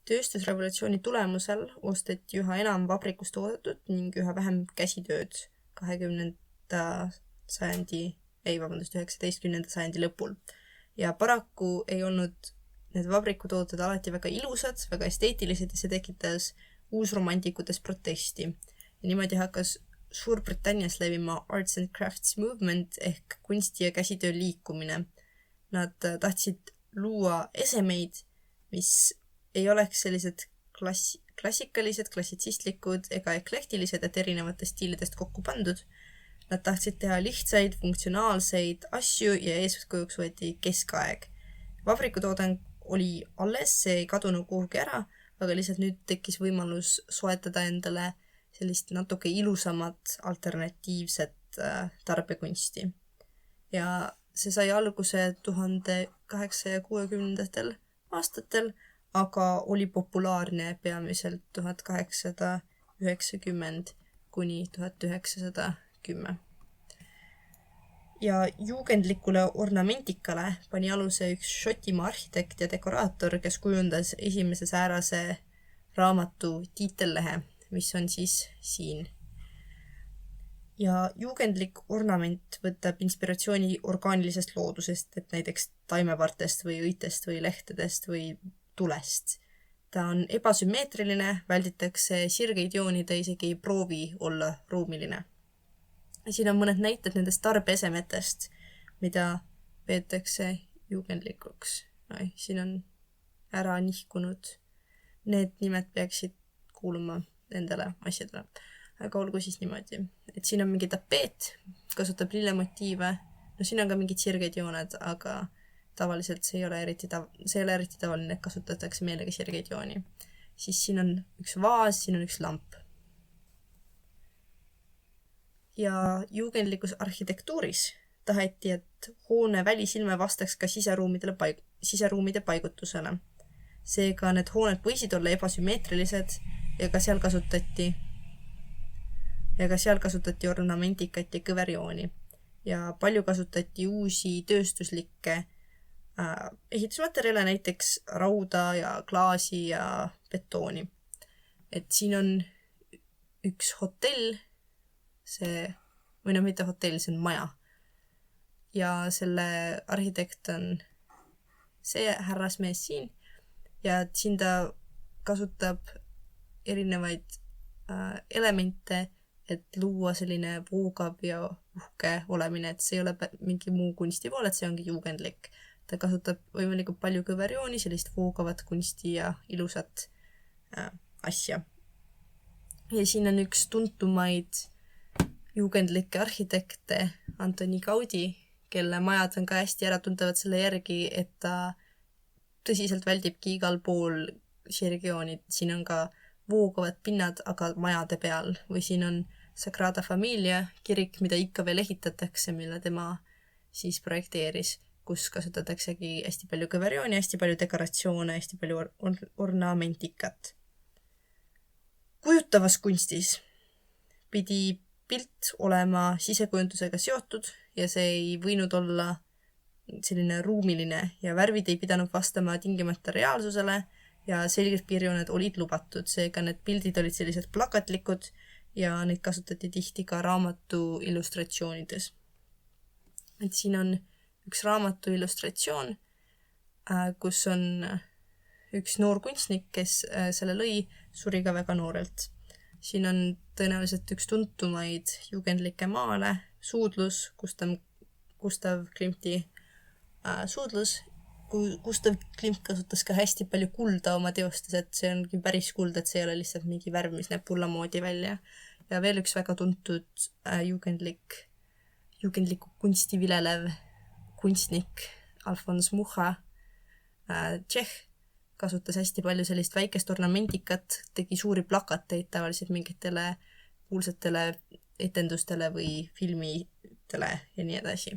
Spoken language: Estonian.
Tööstusrevolutsiooni tulemusel osteti üha enam vabrikus toodetud ning üha vähem käsitööd 19. sajandi lõpul. Ja paraku ei olnud need vabrikutooted alati väga ilusad, väga esteetilised ja see tekitas uusromantikutes protesti. Ja niimoodi hakkas Suurbritannias levima Arts and Crafts Movement ehk kunsti- ja käsitöö liikumine. Nad tahtsid luua esemeid, mis ei oleks sellised klassikalised, klassitsistlikud ega eklektilised, et erinevatest stiilidest kokku pandud. Nad tahtsid teha lihtsaid, funktsionaalseid asju ja eeskujuks võeti keskaeg. Vabrikutoodang oli alles, see ei kadunud kuhugi ära, aga lihtsalt nüüd tekkis võimalus soetada endale sellist natuke ilusamat alternatiivset tarbekunsti. Ja see sai alguse 1860. aastatel, aga oli populaarne peamiselt 1890 kuni 1910. Ja juugendlikule ornamentikale pani aluse üks Šotimaa arhitekt ja dekoraator, kes kujundas esimese säärase raamatu tiitellehe, mis on siis siin. Ja juugendlik ornament võtab inspiratsiooni orgaanilisest loodusest, et näiteks taimevartest või õitest või lehtedest või tulest. Ta on ebasümmeetriline, välditakse sirgeid joonida, isegi ei proovi olla ruumiline. Siin on mõned näited nendest tarbeesemetest, mida peetakse juugendlikuks. Siin on ära nihkunud. Need nimed peaksid kuuluma nendele asjadele. Aga olgu siis niimoodi. Et siin on mingi tapeet, kasutab lillemotiive. No siin on ka mingid sirgeid jooned, aga tavaliselt see ei ole eriti tavaline, et kasutatakse meelega sirgeid jooni. Siis siin on üks vaas, siin on üks lamp. Ja juugendlikus arhitektuuris taheti, et hoone välisilme vastaks ka siseruumide paigutusele. Seega need hooned võisid olla ebasümmeetrilised ja ka seal kasutati ornamentikat ja kõverjooni. Ja palju kasutati uusi tööstuslikke ehitusmaterjale, näiteks rauda ja klaasi ja betooni. Et siin on üks hotell, mitte hotell, see on maja. Ja selle arhitekt on see härrasmees siin ja siin ta kasutab erinevaid elemente, et luua selline voogav ja uhke olemine, et see ei ole mingi muu kunstipool, et see ongi juugendlik. Ta kasutab võimalikult palju kõverjooni, sellist voogavat kunsti ja ilusat asja. Ja siin on üks tuntumaid juugendlikke arhitekte, Antoni Gaudi, kelle majad on ka hästi äratuntavad selle järgi, et ta tõsiselt väldibki igal pool sirgjoonid. Siin on ka voogavad pinnad, aga majade peal. Või siin on Sagrada Familia kirik, mida ikka veel ehitatakse, mille tema siis projekteeris, kus kasutataksegi hästi palju kõverjooni, hästi palju dekoratsioone, hästi palju ornamentikat. Kujutavas kunstis pidi pilt olema sisekujundusega seotud ja see ei võinud olla selline ruumiline ja värvid ei pidanud vastama tingimata reaalsusele ja selgelt piirjooned olid lubatud, seega need pildid olid sellised plakatlikud ja neid kasutati tihti ka raamatu illustratsioonides. Et siin on üks raamatu illustratsioon, kus on üks noor kunstnik, kes selle lõi, suri ka väga noorelt. Siin on tõenäoliselt üks tuntumaid juugendlikke maale, suudlus, Gustav Klimti suudlus. Gustav Klimt kasutas ka hästi palju kulda oma teostes, et see ongi päris kuld, et see ei ole lihtsalt mingi värv, mis näeb pulla moodi välja. Ja veel üks väga tuntud juugendliku kunsti vilelev kunstnik Alfons Mucha, Tšehh, kasutas hästi palju sellist väikest ornamentikat, tegi suuri plakateid tavaliselt mingitele kuulsatele etendustele või filmitele ja nii edasi.